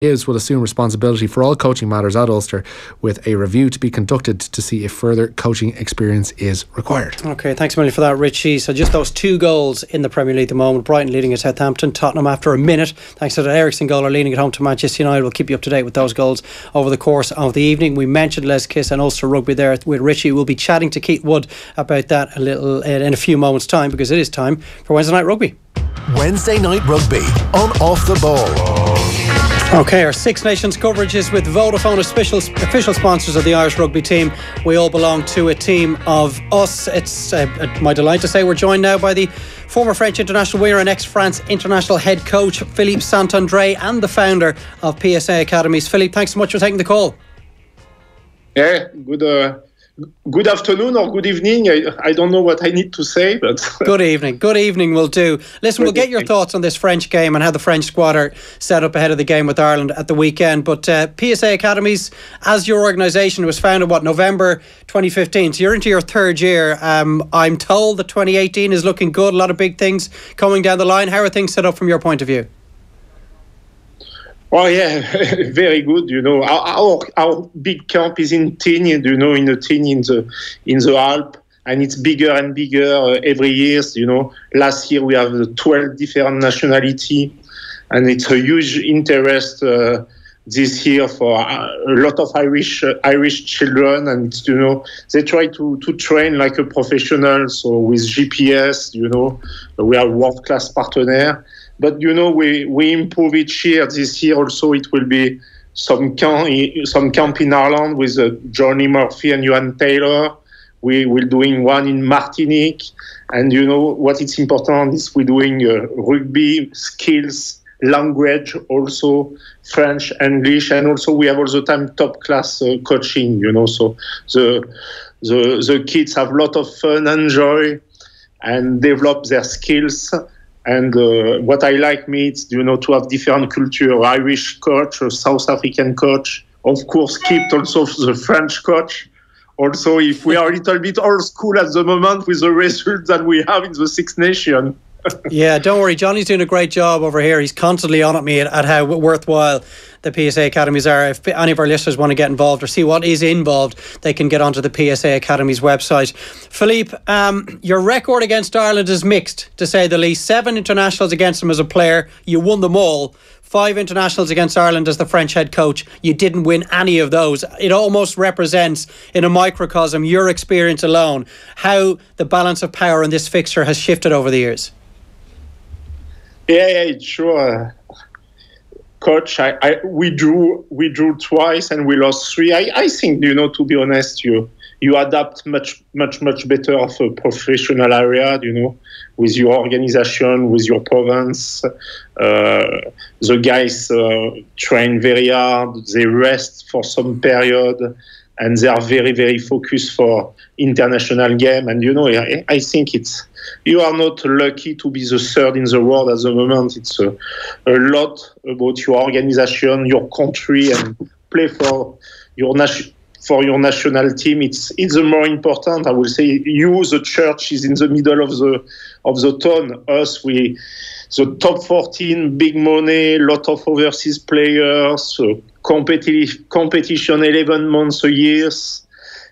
will assume responsibility for all coaching matters at Ulster, with a review to be conducted to see if further coaching experience is required. Okay, thanks a million for that, Richie. So just those 2 goals in the Premier League at the moment. Brighton leading at Southampton, Tottenham after a minute, thanks to the Ericsson goal, are leading at home to Manchester United. We'll keep you up to date with those goals over the course of the evening. We mentioned Les Kiss and Ulster Rugby there with Richie. We'll be chatting to Keith Wood about that a little in a few moments' time, because it is time for Wednesday Night Rugby. Wednesday Night Rugby on Off the Ball. Okay, our Six Nations coverage is with Vodafone, official sponsors of the Irish rugby team. We all belong to a team of us. It's my delight to say we're joined now by the former French international winner and ex-France international head coach Philippe Saint-André, and the founder of PSA Academies. Philippe, thanks so much for taking the call. Yeah, good afternoon or good evening. I don't know what I need to say, but Good evening will do. Listen, we'll get your thoughts on this French game and how the French squad are set up ahead of the game with Ireland at the weekend. But PSA Academies, as your organisation, was founded, November 2015, so you're into your 3rd year. I'm told that 2018 is looking good, a lot of big things coming down the line. How are things set up from your point of view? Oh yeah, very good. Our big camp is in Tignes, in the Tignes in the Alps, and it's bigger and bigger every year. Last year we have 12 different nationalities, and it's a huge interest this year for a lot of Irish children, and they try to train like a professional. So with GPS, we are world-class partner. But we improve each year. This year also it will be some camp in Ireland with Johnny Murphy and Johan Taylor. We will doing one in Martinique, and what is important is we're doing rugby skills, language also, French, English, and also we have all the time top class coaching. So the kids have a lot of fun, enjoy, and develop their skills. And what I like is, to have different culture. Irish coach, a South African coach, of course, keep also the French coach. Also, if we are a little bit old school at the moment with the results that we have in the Six Nations. Yeah, don't worry. Johnny's doing a great job over here. He's constantly on at me at how worthwhile the PSA Academies are. If any of our listeners want to get involved or see what is involved, they can get onto the PSA Academies website. Philippe, your record against Ireland is mixed, to say the least. 7 internationals against them as a player. You won them all. 5 internationals against Ireland as the French head coach. You didn't win any of those. It almost represents, in a microcosm, your experience alone, how the balance of power in this fixture has shifted over the years. Yeah, it's sure. Coach, we drew twice and we lost 3. I think, to be honest, you adapt much better of a professional area, with your organization, with your province. The guys train very hard, they rest for some period, and they are very, very focused for international game. And, I think you are not lucky to be the 3rd in the world at the moment. It's a lot about your organization, your country, and play for your national team. It's the more important. I will say you, the church, is in the middle of the town. Us, the top 14, big money, lot of overseas players, competition 11 months a year.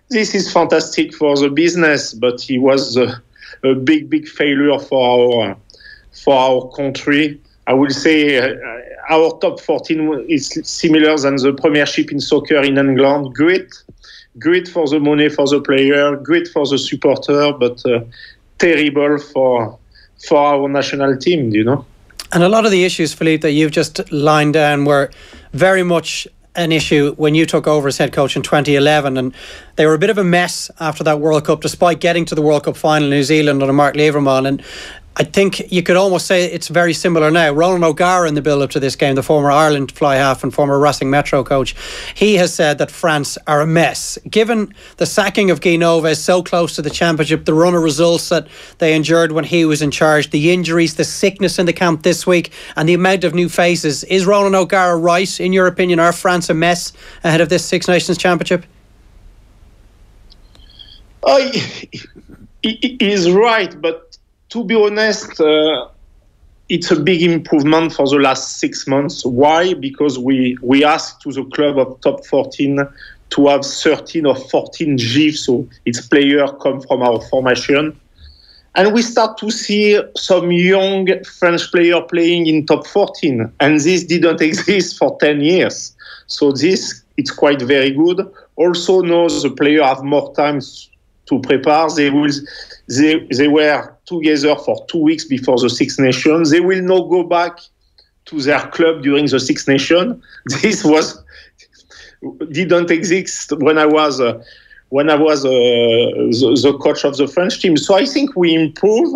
This is fantastic for the business, but it was a big failure for our country. I will say our top 14 is similar than the Premiership in soccer in England. Great for the money for the player, great for the supporter, but terrible for our national team, And a lot of the issues, Philippe, that you've just lined down were very much an issue when you took over as head coach in 2011, and they were a bit of a mess after that World Cup, despite getting to the World Cup final in New Zealand under Mark Leverman. And I think you could almost say it's very similar now. Ronan O'Gara, in the build-up to this game, the former Ireland fly-half and former Racing Metro coach, he has said that France are a mess. Given the sacking of Guy Noves so close to the championship, the run of results that they endured when he was in charge, the injuries, the sickness in the camp this week, and the amount of new faces, is Ronan O'Gara right, in your opinion? Are France a mess ahead of this Six Nations championship? He is right, but to be honest, it's a big improvement for the last 6 months. Why? Because we asked to the club of top 14 to have 13 or 14 GIFs, so its players come from our formation. And we start to see some young French players playing in top 14. And this didn't exist for 10 years. So this, it's quite very good. Also now the players have more time to prepare. They were together for 2 weeks before the Six Nations. They will now go back to their club during the Six Nations. This didn't exist when I was the coach of the French team. So I think we improve,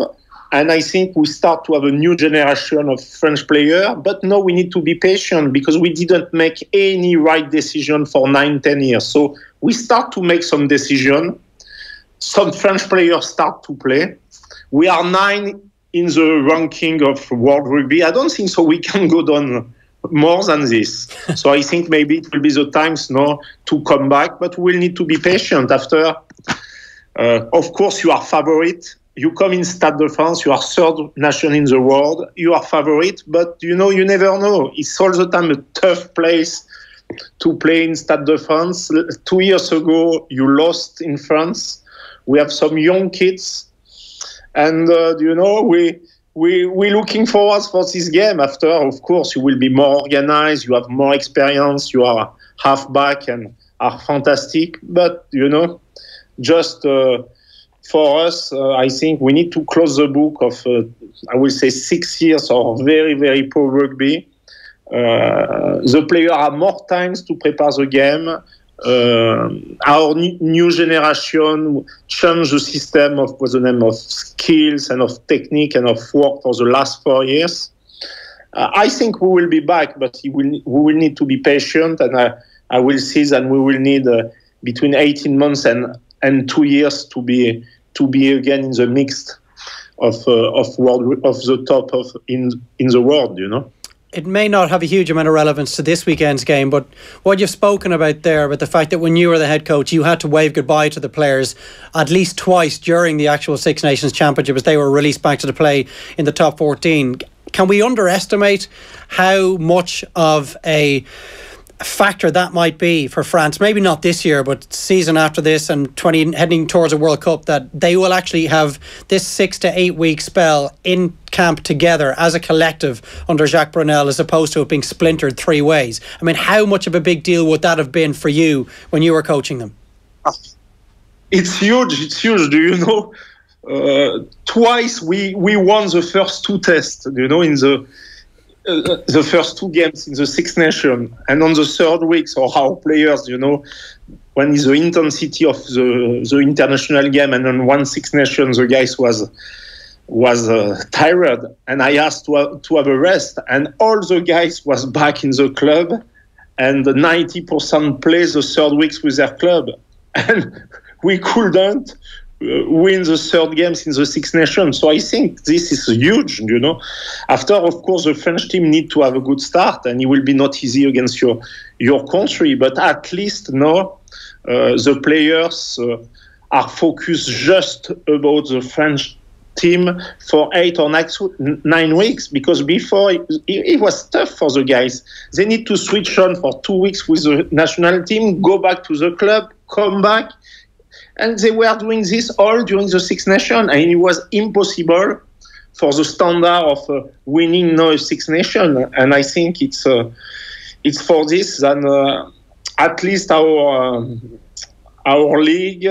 and I think we start to have a new generation of French players. But now we need to be patient because we didn't make any right decision for 9-10 years. So we start to make some decision. Some French players start to play. We are 9 in the ranking of World Rugby. I don't think so we can go down more than this. So I think maybe it will be the times now to come back, but we'll need to be patient after. Of course, you are favorite. You come in Stade de France, you are third nation in the world. You are favorite, but you never know. It's all the time a tough place to play in Stade de France. 2 years ago, you lost in France. We have some young kids. And, we're looking forward for this game. After, of course, you will be more organized, you have more experience, you are halfback and are fantastic. But, just for us, I think we need to close the book of, I will say, 6 years of very, very poor rugby. The players have more times to prepare the game. Our new generation changed the system of what's the name of skills and of technique and of work for the last 4 years. I think we will be back, but we will need to be patient, and I will see that we will need between 18 months and 2 years to be again in the mix of the top in the world. It may not have a huge amount of relevance to this weekend's game, but what you've spoken about there, about the fact that when you were the head coach, you had to wave goodbye to the players at least twice during the actual Six Nations Championship as they were released back to the play in the top 14. Can we underestimate how much of a factor that might be for France? Maybe not this year, but season after this and heading towards a World Cup, that they will actually have this 6 to 8 week spell in camp together as a collective under Jacques Brunel, as opposed to it being splintered 3 ways. I mean, how much of a big deal would that have been for you when you were coaching them? It's huge. Do you know? Twice we won the first 2 tests, in the first 2 games in the Six Nations, and on the third week, so our players, when the intensity of the international game, and on one Six Nations, the guys was tired, and I asked to have a rest, and all the guys was back in the club, and 90% play the third weeks with their club, and we couldn't win the third games in the Six Nations. So I think this is huge, After, of course, the French team need to have a good start, and it will be not easy against your country. But at least now, the players are focused just about the French team for 8 or 9 weeks, because before it was tough for the guys. They need to switch on for 2 weeks with the national team, go back to the club, come back. And they were doing this all during the Six Nations, and it was impossible for the standard of winning now a Six Nations. And I think it's for this that at least our league,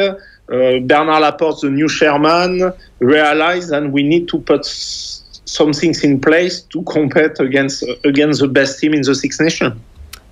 Bernard Laporte, the new chairman, realized that we need to put some things in place to compete against the best team in the Six Nations.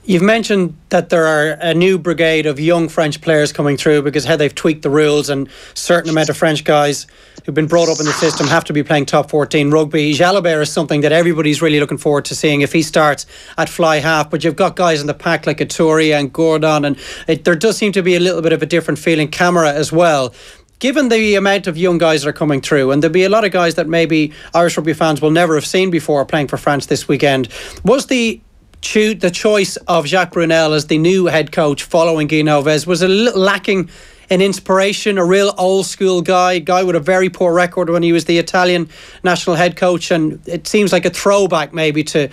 You've mentioned that there are a new brigade of young French players coming through because how they've tweaked the rules, and a certain amount of French guys who've been brought up in the system have to be playing top 14 rugby. Jalabert is something that everybody's really looking forward to seeing if he starts at fly half, but you've got guys in the pack like Aturi and Gordon, and there does seem to be a little bit of a different feeling. Camera as well. Given the amount of young guys that are coming through, and there'll be a lot of guys that maybe Irish rugby fans will never have seen before playing for France this weekend, was the choice of Jacques Brunel as the new head coach following Guy Novès was a little lacking an inspiration, a real old school guy with a very poor record when he was the Italian national head coach, and it seems like a throwback maybe to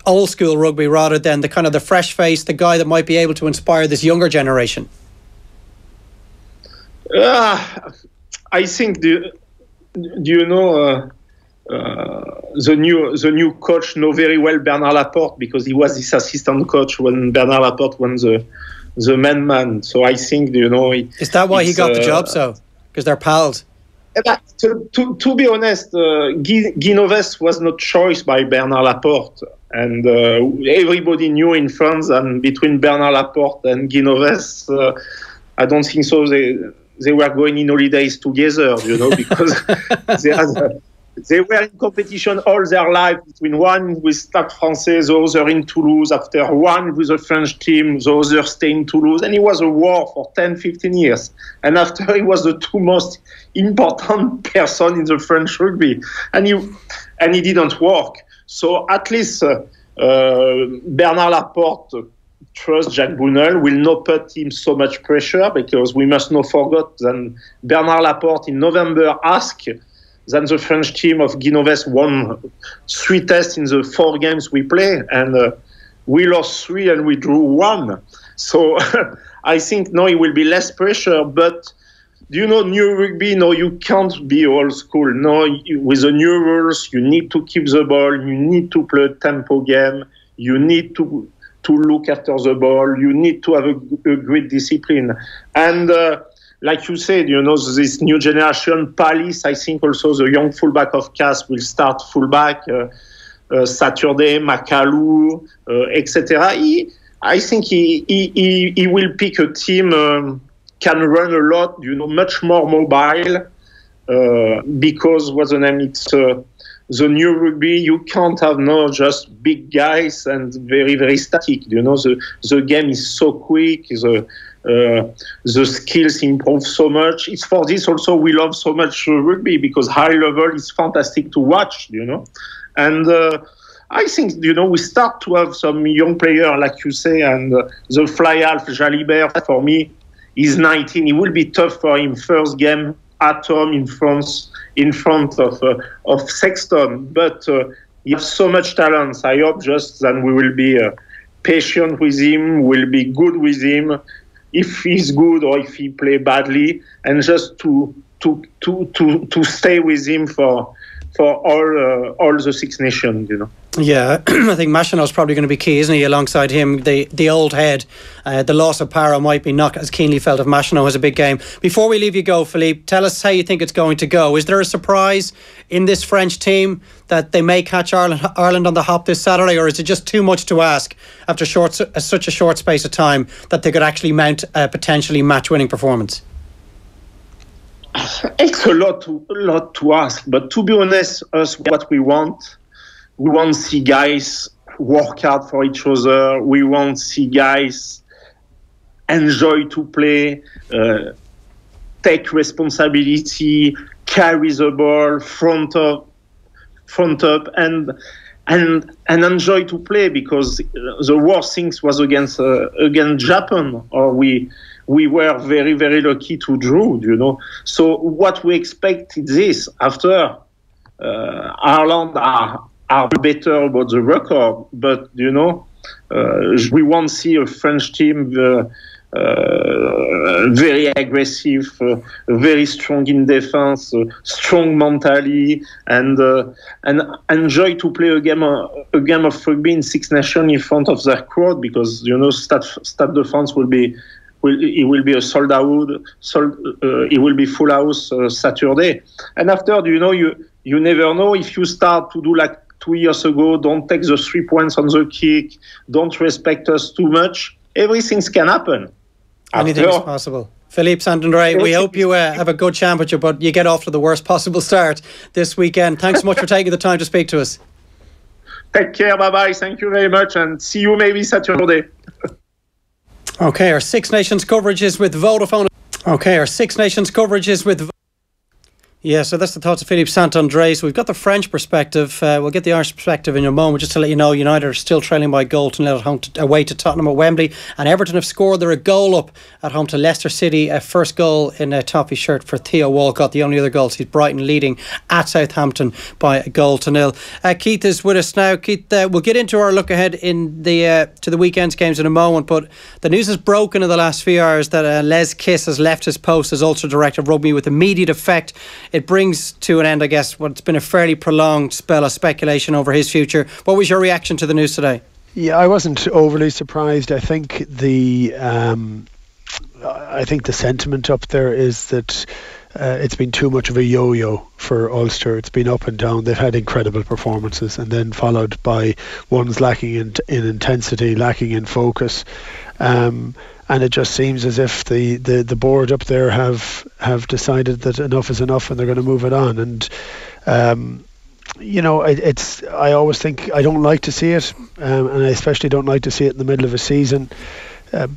old school rugby rather than the kind of the fresh face, the guy that might be able to inspire this younger generation? I think the new coach know very well Bernard Laporte, because he was his assistant coach when Bernard Laporte was the main man. So I think is that why he got the job? So because they're pals. To be honest, Guy Novès was not choice by Bernard Laporte, and everybody knew in France, and between Bernard Laporte and Guy Novès, I don't think so. They were going in holidays together, because they were in competition all their life, between one with Stade Français, the other in Toulouse, after one with the French team, the other stay in Toulouse. And it was a war for 10, 15 years. And after, he was the two most important person in the French rugby. And he didn't work. So at least Bernard Laporte trust Jacques Brunel, will not put him so much pressure, because we must not forget that Bernard Laporte in November asked that the French team of Guy Novès won 3 tests in the 4 games we play, and we lost 3 and we drew 1. So I think now it will be less pressure, but new rugby, no, you can't be old school. No, with the new rules, you need to keep the ball, you need to play a tempo game, you need to look after the ball, you need to have a great discipline. And like you said, this new generation, Palis, I think also the young fullback of CAS will start fullback, Saturday, Makalu, etc. I think he will pick a team can run a lot, much more mobile, because what's the name? It's the new rugby. You can't have just big guys and very, very static. The game is so quick. The skills improve so much. It's for this also we love so much rugby, because high level is fantastic to watch. And I think we start to have some young players, like you say, and the fly half Jalibert for me is 19. It will be tough for him first game at home in France, in front of Sexton, but he has so much talent. I hope just that we will be patient with him, will be good with him, if he's good or if he play badly, and just to stay with him for all the Six Nations, Yeah, I think Machinot's probably going to be key, isn't he? Alongside him, the old head, the loss of Para might be not as keenly felt if Machinot has a big game. Before we leave you go, Philippe, tell us how you think it's going to go. Is there a surprise in this French team that they may catch Ireland on the hop this Saturday, or is it just too much to ask after such a short space of time that they could actually mount a potentially match-winning performance? It's a lot to ask, but to be honest, what we want to see guys work hard for each other. We want to see guys enjoy to play, take responsibility, carry the ball, front up, and enjoy to play, because the worst things was against Japan, or we were very, very lucky to draw, So what we expect is this. After Ireland are better about the record, but we want to see a French team very aggressive, very strong in defense, strong mentally, and enjoy to play a game of rugby in Six Nations in front of their crowd, because Stade de France will be a sold out. It will be full house Saturday, and after you never know if you start to do like 2 years ago. Don't take the 3 points on the kick. Don't respect us too much. Everything can happen. Anything is possible. Philippe Saint-André, we hope you have a good championship, but you get off to the worst possible start this weekend. Thanks so much for taking the time to speak to us. Take care. Bye-bye. Thank you very much, and see you maybe Saturday. Okay, our Six Nations coverage is with Vodafone. Yeah, so that's the thoughts of Philippe Saint-André. So we've got the French perspective. We'll get the Irish perspective in a moment. Just to let you know, United are still trailing by a goal to nil at home away to Tottenham at Wembley. And Everton have scored. They're a goal up at home to Leicester City. A first goal in a toffee shirt for Theo Walcott. The only other goal sees Brighton leading at Southampton by a goal to nil. Keith is with us now. Keith, we'll get into our look ahead in the to the weekend's games in a moment. But the news has broken in the last few hours that Les Kiss has left his post as Ulster Director of Rugby with immediate effect. It brings to an end, I guess, what's been a fairly prolonged spell of speculation over his future. What was your reaction to the news today? Yeah, I wasn't overly surprised. I think the sentiment up there is that it's been too much of a yo-yo for Ulster. It's been up and down. They've had incredible performances, and then followed by ones lacking in intensity, lacking in focus. And it just seems as if the board up there have decided that enough is enough and they're going to move it on. And I always think I don't like to see it, and I especially don't like to see it in the middle of a season,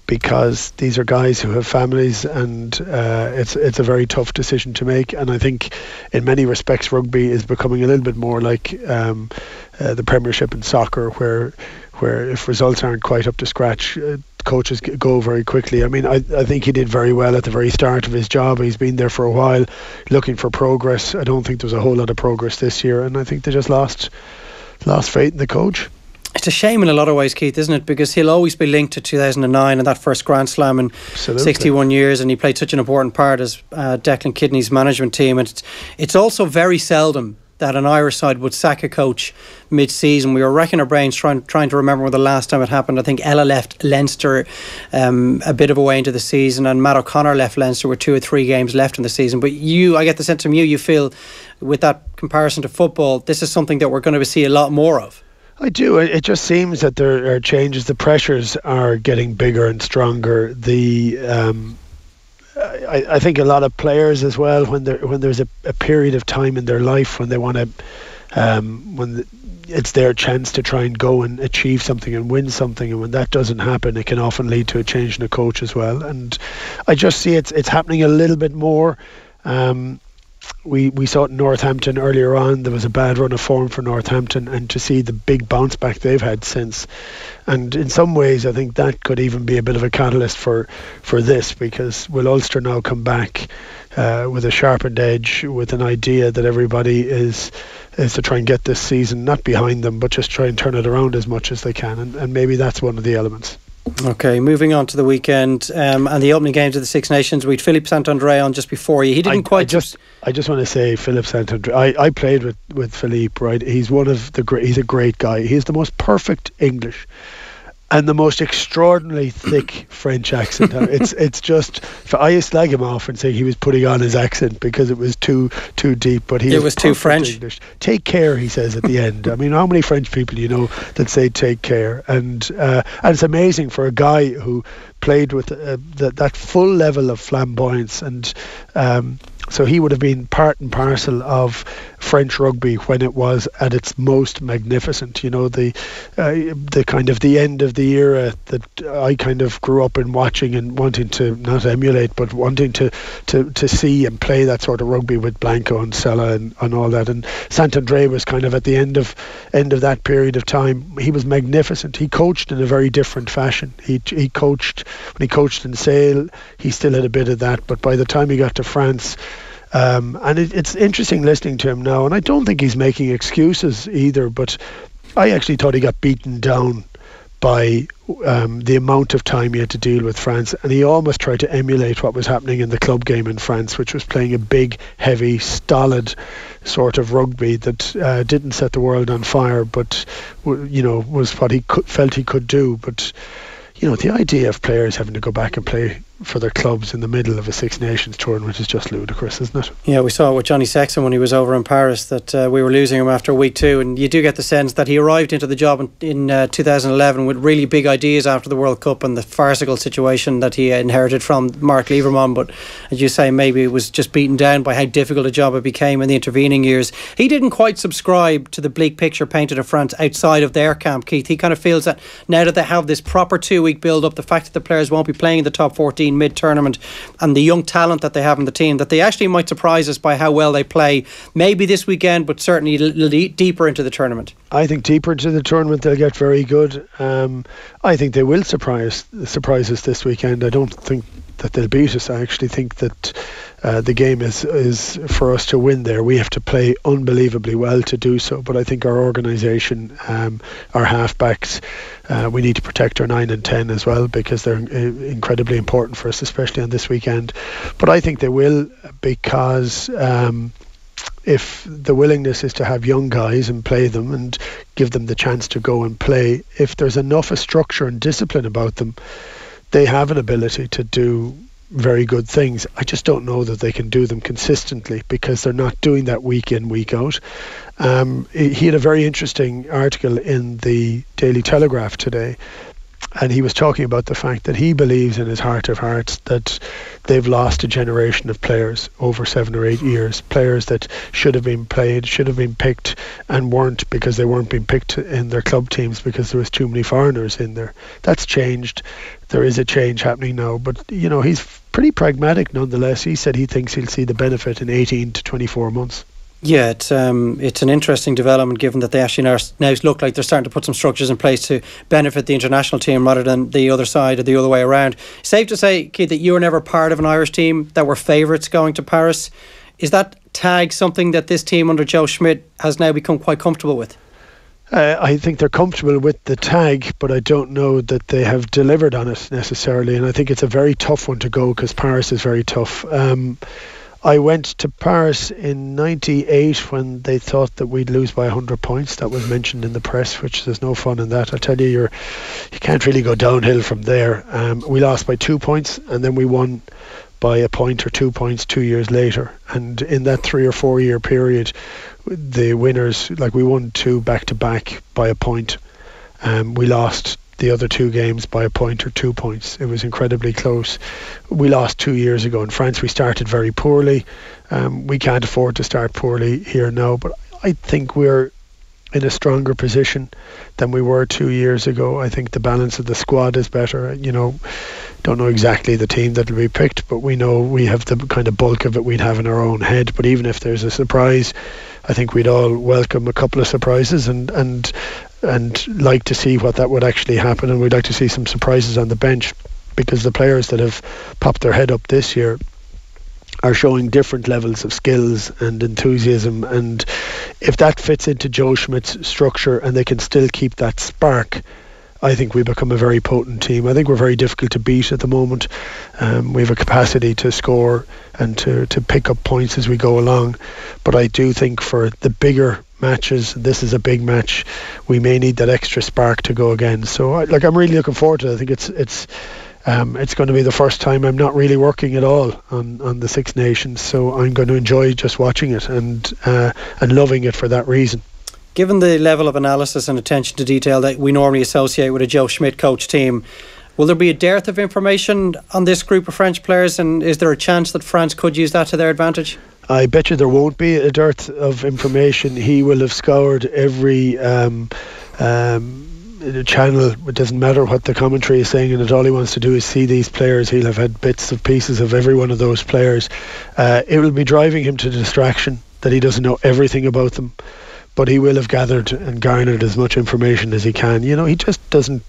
because these are guys who have families, and it's a very tough decision to make. And I think in many respects rugby is becoming a little bit more like the Premiership in soccer, where if results aren't quite up to scratch, coaches go very quickly. I mean, I think he did very well at the very start of his job. He's been there for a while looking for progress. I don't think there was a whole lot of progress this year, and I think they just lost faith in the coach. It's a shame in a lot of ways, Keith, isn't it? Because he'll always be linked to 2009 and that first Grand Slam in 61 years, and he played such an important part as Declan Kidney's management team. And it's also very seldom that an Irish side would sack a coach mid-season. We were racking our brains trying to remember when the last time it happened. I think Ella left Leinster a bit of a way into the season, and Matt O'Connor left Leinster with 2 or 3 games left in the season. But I get the sense from you feel, with that comparison to football, this is something that we're going to see a lot more of. I do. It just seems that there are changes. The pressures are getting bigger and stronger. I think a lot of players as well, when there's a period of time in their life when they want to, it's their chance to try and go and achieve something and win something, and when that doesn't happen, it can often lead to a change in a coach as well. And I just see it's happening a little bit more. We saw it in Northampton earlier on. There was a bad run of form for Northampton, and to see the big bounce back they've had since. And in some ways I think that could even be a bit of a catalyst for this, because will Ulster now come back with a sharpened edge, with an idea that everybody is to try and get this season not behind them, but just try and turn it around as much as they can, and maybe that's one of the elements. Okay, moving on to the weekend and the opening games of the Six Nations. We had Philippe Saint-André on just before you. He didn't quite. I just want to say, Philippe Saint-André. I played with Philippe. Right, he's he's a great guy. He's the most perfect English and the most extraordinarily thick French accent. It's just, I used to slag him off and say he was putting on his accent because it was too deep, but it was too French. English. Take care, he says at the end. I mean, how many French people you know that say take care? And it's amazing for a guy who played with that full level of flamboyance, and so he would have been part and parcel of French rugby when it was at its most magnificent. You know, the kind of the end of the era that I kind of grew up in watching and wanting to not emulate, but wanting to see and play that sort of rugby with Blanco and Sella and all that. And Saint-André was kind of at the end of that period of time. He was magnificent. He coached in a very different fashion. He coached when he coached in Sale. He still had a bit of that, but by the time he got to France. And it's interesting listening to him now, and I don't think he's making excuses either, but I actually thought he got beaten down by the amount of time he had to deal with France, and he almost tried to emulate what was happening in the club game in France, which was playing a big, heavy, stolid sort of rugby that didn't set the world on fire, but was what he felt he could do. But the idea of players having to go back and play for their clubs in the middle of a Six Nations tournament is just ludicrous, isn't it? Yeah, we saw it with Johnny Sexton when he was over in Paris, that we were losing him after week 2, and you do get the sense that he arrived into the job in 2011 with really big ideas after the World Cup and the farcical situation that he inherited from Mark Lieberman, but as you say, maybe it was just beaten down by how difficult a job it became in the intervening years. He didn't quite subscribe to the bleak picture painted of France outside of their camp, Keith. He kind of feels that now that they have this proper 2-week build-up, the fact that the players won't be playing in the top 14 under-17 mid-tournament, and the young talent that they have in the team, that they actually might surprise us by how well they play, maybe this weekend, but certainly a little deeper into the tournament? I think deeper into the tournament they'll get very good. I think they will surprise us this weekend. I don't think that they'll beat us. I actually think that the game is for us to win there. We have to play unbelievably well to do so, but I think our organisation, our halfbacks, we need to protect our 9 and 10 as well, because they're incredibly important for us, especially on this weekend. But I think they will, because if the willingness is to have young guys and play them and give them the chance to go and play, if there's enough of structure and discipline about them, they have an ability to do very good things. I just don't know that they can do them consistently, because they're not doing that week in, week out. He had a very interesting article in the Daily Telegraph today, and he was talking about the fact that he believes in his heart of hearts that they've lost a generation of players over 7 or 8 years, players that should have been played, should have been picked, and weren't, because they weren't being picked in their club teams because there was too many foreigners in there. That's changed. There is a change happening now, but he's pretty pragmatic nonetheless. He said he thinks he'll see the benefit in 18 to 24 months. Yeah, it's an interesting development, given that they actually now look like they're starting to put some structures in place to benefit the international team rather than the other side or the other way around. Safe to say, Keith, that you were never part of an Irish team that were favourites going to Paris. Is that tag something that this team under Joe Schmidt has now become quite comfortable with? I think they're comfortable with the tag, but I don't know that they have delivered on it necessarily, and I think it's a very tough one to go, because Paris is very tough. I went to Paris in '98 when they thought that we'd lose by 100 points. That was mentioned in the press, which there's no fun in that. I tell you, you can't really go downhill from there. We lost by 2 points, and then we won by a point or 2 points 2 years later. And in that 3 or 4 year period, the winners, we won 2 back-to-back by a point. We lost the other 2 games by a point or 2 points. It was incredibly close. We lost 2 years ago in France. We started very poorly. We can't afford to start poorly here now, but I think we're in a stronger position than we were 2 years ago. I think the balance of the squad is better. Don't know exactly the team that will be picked, but we know we have the kind of bulk of it we'd have in our own head. But even if there's a surprise, I think we'd all welcome a couple of surprises and like to see what that would actually happen, and we'd like to see some surprises on the bench, because the players that have popped their head up this year are showing different levels of skills and enthusiasm, and if that fits into Joe Schmidt's structure and they can still keep that spark, I think we become a very potent team. I think we're very difficult to beat at the moment. We have a capacity to score and to pick up points as we go along, but I do think for the bigger matches, this is a big match, we may need that extra spark to go again. So I'm really looking forward to it. I think it's going to be the first time I'm not really working at all on the Six Nations, so I'm going to enjoy just watching it and loving it for that reason. Given the level of analysis and attention to detail that we normally associate with a Joe Schmidt coach team, will there be a dearth of information on this group of French players, and is there a chance that France could use that to their advantage? I bet you there won't be a dearth of information. He will have scoured every channel. It doesn't matter what the commentary is saying, and all he wants to do is see these players. He'll have had bits of pieces of every one of those players. It will be driving him to distraction that he doesn't know everything about them, but he will have gathered and garnered as much information as he can. He just doesn't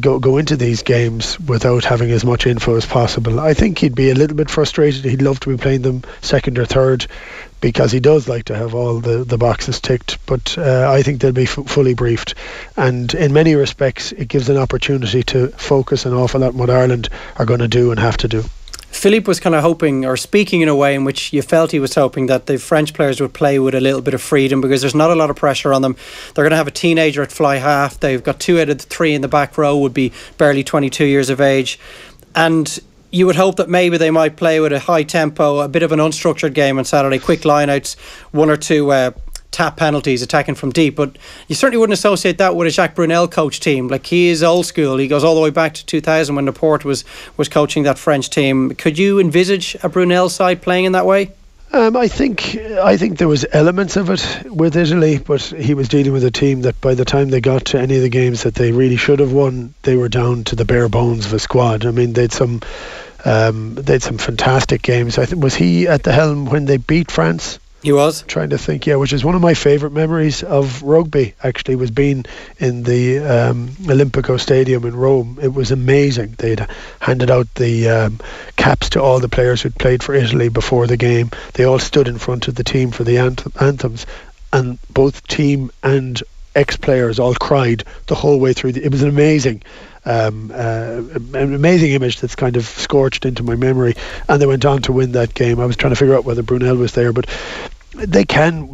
go into these games without having as much info as possible. I think he'd be a little bit frustrated. He'd love to be playing them second or third, because he does like to have all the boxes ticked, but I think they'll be fully briefed, and in many respects it gives an opportunity to focus an awful lot on what Ireland are going to do and have to do. Philippe was kind of hoping, or speaking in a way in which you felt he was hoping, that the French players would play with a little bit of freedom, because there's not a lot of pressure on them. They're going to have a teenager at fly half. They've got 2 out of the 3 in the back row would be barely 22 years of age, and you would hope that maybe they might play with a high tempo, a bit of an unstructured game on Saturday, quick lineouts, 1 or 2 tap penalties, attacking from deep. But you certainly wouldn't associate that with a Jacques Brunel coach team. He is old school. He goes all the way back to 2000 when Laporte was coaching that French team. Could you envisage a Brunel side playing in that way? I think there was elements of it with Italy, but he was dealing with a team that by the time they got to any of the games that they really should have won, they were down to the bare bones of a squad. I mean, they'd some fantastic games. I think, was he at the helm when they beat France? He was. Trying to think, yeah, which is one of my favourite memories of rugby, actually, was being in the Olimpico Stadium in Rome. It was amazing. They'd handed out the caps to all the players who'd played for Italy before the game. They all stood in front of the team for the anthems, and both team and ex-players all cried the whole way through. It was an amazing image that's kind of scorched into my memory, and they went on to win that game. I was trying to figure out whether Brunel was there, but they can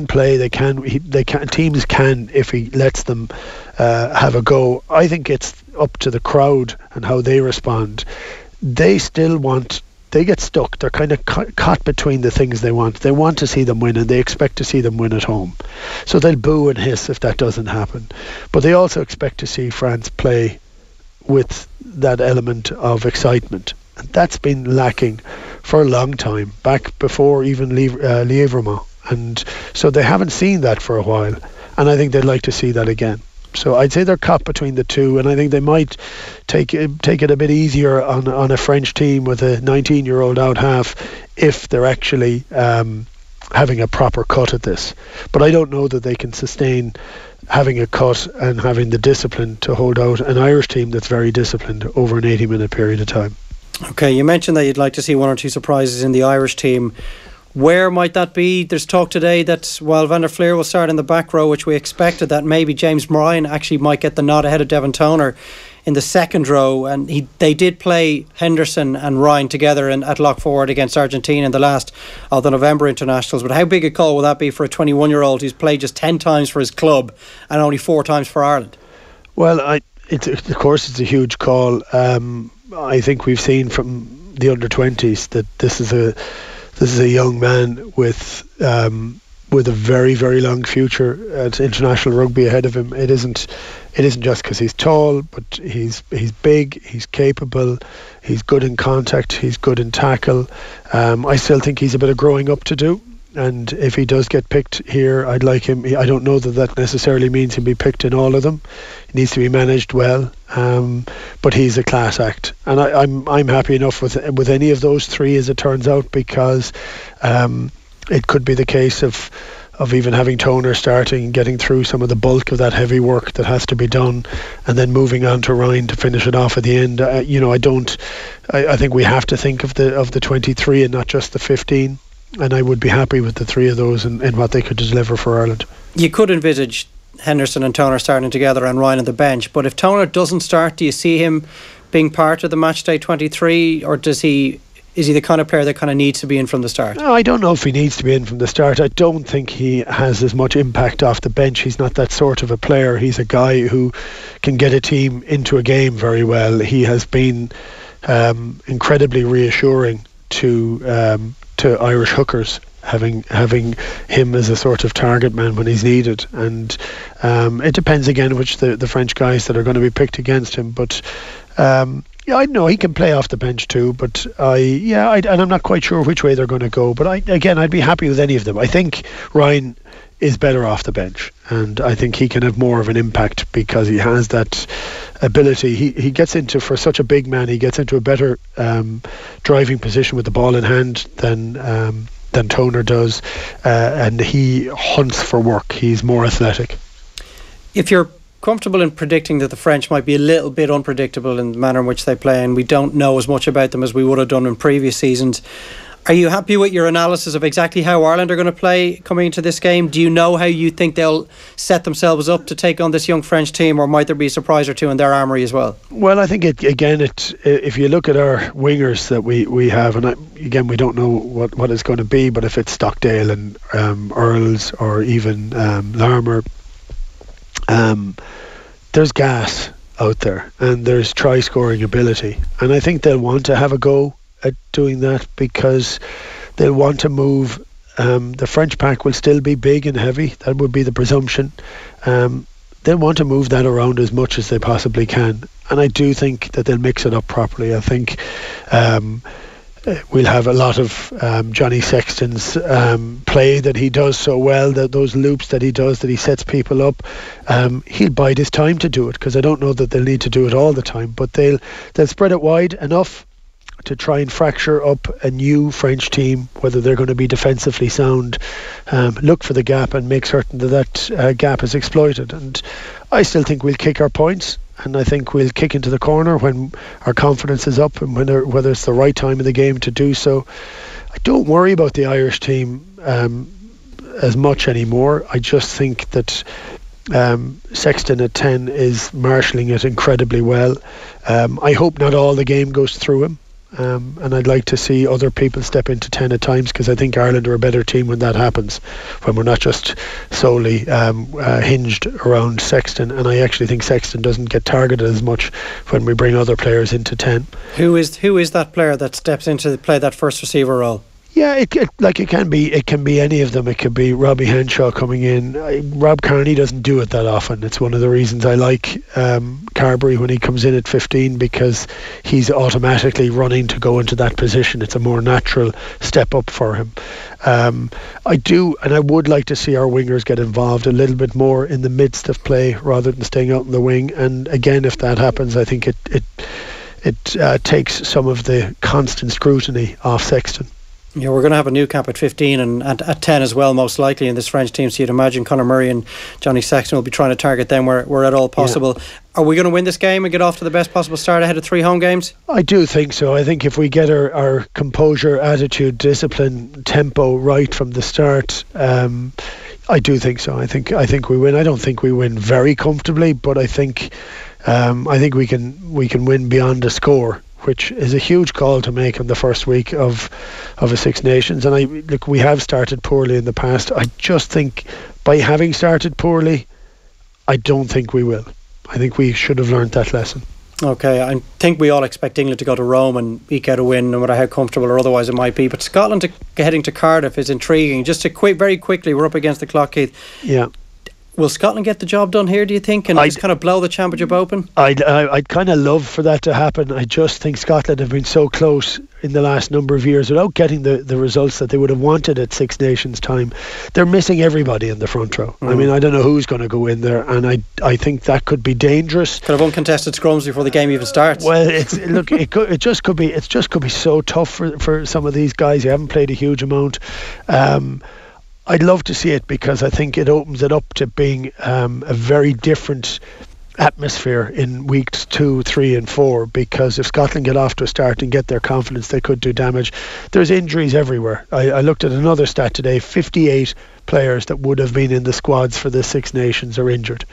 play. Teams can, if he lets them have a go. I think it's up to the crowd and how they respond. They get stuck. They're kind of caught between the things they want. They want to see them win, and they expect to see them win at home. So they'll boo and hiss if that doesn't happen. But they also expect to see France play with that element of excitement. And that's been lacking for a long time, back before even Lièvremont. And so they haven't seen that for a while. And I think they'd like to see that again. So I'd say they're caught between the two, and I think they might take it a bit easier on a French team with a 19-year-old out half if they're actually having a proper cut at this. But I don't know that they can sustain having a cut and having the discipline to hold out an Irish team that's very disciplined over an 80-minute period of time. Okay, you mentioned that you'd like to see one or two surprises in the Irish team. Where might that be? There's talk today that while Van der Fleer will start in the back row, which we expected, that maybe James Ryan actually might get the nod ahead of Devon Toner in the second row. And they did play Henderson and Ryan together at lock forward against Argentina in the last of the November internationals. But how big a call will that be for a 21-year-old who's played just 10 times for his club and only 4 times for Ireland? Well, of course it's a huge call. I think we've seen from the under-20s that this is a young man with a very, very long future at international rugby ahead of him. It isn't just because he's tall, but he's big, he's capable, he's good in contact, he's good in tackle. I still think he's a bit of growing up to do. And if he does get picked here, I'd like him. I don't know that necessarily means he'll be picked in all of them. He needs to be managed well, but he's a class act, and I'm happy enough with any of those three as it turns out, because it could be the case of even having Toner starting, getting through some of the bulk of that heavy work that has to be done, and then moving on to Ryan to finish it off at the end. I think we have to think of the 23 and not just the 15. And I would be happy with the three of those and what they could deliver for Ireland. You could envisage Henderson and Toner starting together and Ryan on the bench, but if Toner doesn't start, do you see him being part of the matchday 23, or is he the kind of player that kind of needs to be in from the start? No, I don't know if he needs to be in from the start. I don't think he has as much impact off the bench. He's not that sort of a player. He's a guy who can get a team into a game very well. He has been incredibly reassuring to Irish hookers, having him as a sort of target man when he's needed. And it depends again which the French guys that are going to be picked against him. But I know he can play off the bench too. But and I'm not quite sure which way they're going to go. But I'd be happy with any of them. I think Ryan is better off the bench, and I think he can have more of an impact because he has that ability. He gets into, for such a big man, he gets into a better driving position with the ball in hand than Toner does, and he hunts for work. He's more athletic. If you're comfortable in predicting that the French might be a little bit unpredictable in the manner in which they play, and we don't know as much about them as we would have done in previous seasons, are you happy with your analysis of exactly how Ireland are going to play coming into this game? Do you know how you think they'll set themselves up to take on this young French team, or might there be a surprise or two in their armoury as well? Well, I think if you look at our wingers that we have, and we don't know what it's going to be, but if it's Stockdale and Earls or even Larmour, there's gas out there and there's try scoring ability, and I think they'll want to have a go at doing that because they'll want to move. The French pack will still be big and heavy. That would be the presumption. They'll want to move that around as much as they possibly can, and I do think that they'll mix it up properly. I think we'll have a lot of Johnny Sexton's play that he does so well, those loops that he does, that he sets people up. He'll bide his time to do it, because I don't know that they'll need to do it all the time, but they'll spread it wide enough to try and fracture up a new French team, whether they're going to be defensively sound, look for the gap and make certain that gap is exploited. And I still think we'll kick our points, and I think we'll kick into the corner when our confidence is up and whether it's the right time of the game to do so. I don't worry about the Irish team as much anymore. I just think that Sexton at 10 is marshalling it incredibly well. I hope not all the game goes through him. And I'd like to see other people step into 10 at times, because I think Ireland are a better team when that happens, when we're not just solely hinged around Sexton. And I actually think Sexton doesn't get targeted as much when we bring other players into 10. Who is that player that steps into to play that first receiver role? Yeah, it can be any of them. It could be Robbie Henshaw coming in. Rob Kearney doesn't do it that often. It's one of the reasons I like Carberry when he comes in at 15, because he's automatically running to go into that position. It's a more natural step up for him. I would like to see our wingers get involved a little bit more in the midst of play rather than staying out in the wing. And again, if that happens, I think it takes some of the constant scrutiny off Sexton. Yeah, we're going to have a new cap at 15 and at 10 as well, most likely, in this French team. So you'd imagine Conor Murray and Johnny Sexton will be trying to target them where at all possible. Yeah. Are we going to win this game and get off to the best possible start ahead of 3 home games? I do think so. I think if we get our composure, attitude, discipline, tempo right from the start, I do think so. I think we win. I don't think we win very comfortably, but I think we can win beyond a score, which is a huge call to make on the first week of a Six Nations. And we have started poorly in the past. I just think by having started poorly, I don't think we will. I think we should have learned that lesson. Okay, I think we all expect England to go to Rome and eke out a win, no matter how comfortable or otherwise it might be. But Scotland heading to Cardiff is intriguing. Just to very quickly, we're up against the clock, Keith. Yeah. Will Scotland get the job done here, do you think, and just kind of blow the championship open? I'd kind of love for that to happen. I just think Scotland have been so close in the last number of years without getting the results that they would have wanted at Six Nations time. They're missing everybody in the front row. I mean, I don't know who's going to go in there, and I think that could be dangerous. Could have uncontested scrums before the game even starts. Well, it just could be so tough for some of these guys who haven't played a huge amount. I'd love to see it, because I think it opens it up to being a very different atmosphere in weeks 2, 3 and 4, because if Scotland get off to a start and get their confidence, they could do damage. There's injuries everywhere. I looked at another stat today. 58 players that would have been in the squads for the Six Nations are injured,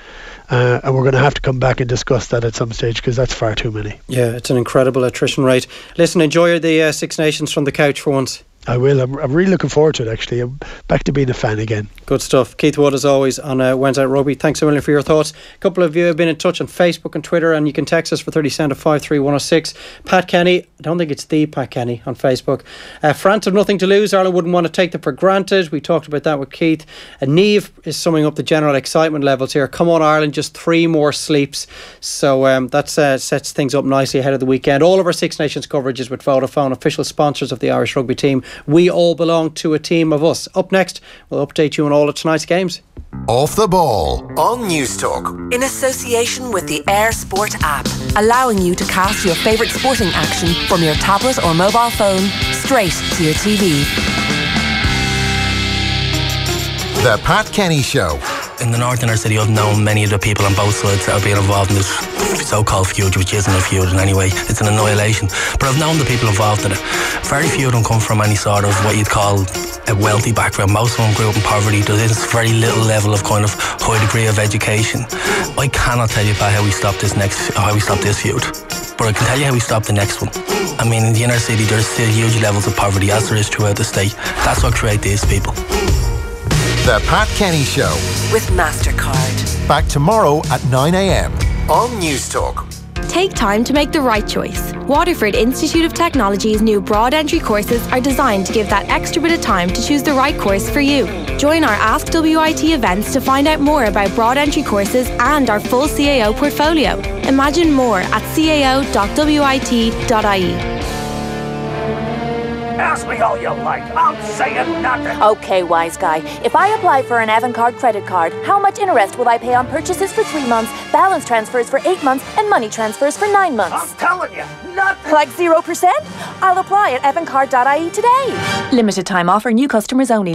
and we're going to have to come back and discuss that at some stage, because that's far too many. Yeah, it's an incredible attrition rate. Listen, enjoy the Six Nations from the couch for once. I will. I'm really looking forward to it, actually. I'm back to being a fan again. Good stuff. Keith Wood, as always, on Wednesday Night Rugby. Thanks a million for your thoughts. A couple of you have been in touch on Facebook and Twitter, and you can text us for 30 cent at 53106. Pat Kenny, I don't think it's the Pat Kenny on Facebook. France have nothing to lose. Ireland wouldn't want to take them for granted. We talked about that with Keith. Neve is summing up the general excitement levels here. Come on, Ireland, just 3 more sleeps. So that sets things up nicely ahead of the weekend. All of our Six Nations coverage is with Vodafone, official sponsors of the Irish rugby team. We all belong to a team of us. Up next, we'll update you on all of tonight's games. Off the Ball on News Talk, in association with the Air Sport app, allowing you to cast your favourite sporting action from your tablet or mobile phone straight to your TV. The Pat Kenny Show. In the north inner city, I've known many of the people on both sides that have been involved in this so-called feud, which isn't a feud in any way. It's an annihilation. But I've known the people involved in it. Very few of them come from any sort of what you'd call a wealthy background. Most of them grew up in poverty. There's very little level of kind of high degree of education. I cannot tell you about how we stop this feud. But I can tell you how we stop the next one. I mean, in the inner city, there's still huge levels of poverty, as there is throughout the state. That's what create these people. The Pat Kenny Show with MasterCard. Back tomorrow at 9 a.m. on News Talk. Take time to make the right choice. Waterford Institute of Technology's new broad entry courses are designed to give that extra bit of time to choose the right course for you. Join our Ask WIT events to find out more about broad entry courses and our full CAO portfolio. Imagine more at cao.wit.ie. Ask me all you like. I'm saying nothing. Okay, wise guy. If I apply for an Avantcard credit card, how much interest will I pay on purchases for 3 months, balance transfers for 8 months, and money transfers for 9 months? I'm telling you, nothing. Like 0%? I'll apply at avantcard.ie today. Limited time offer, new customers only.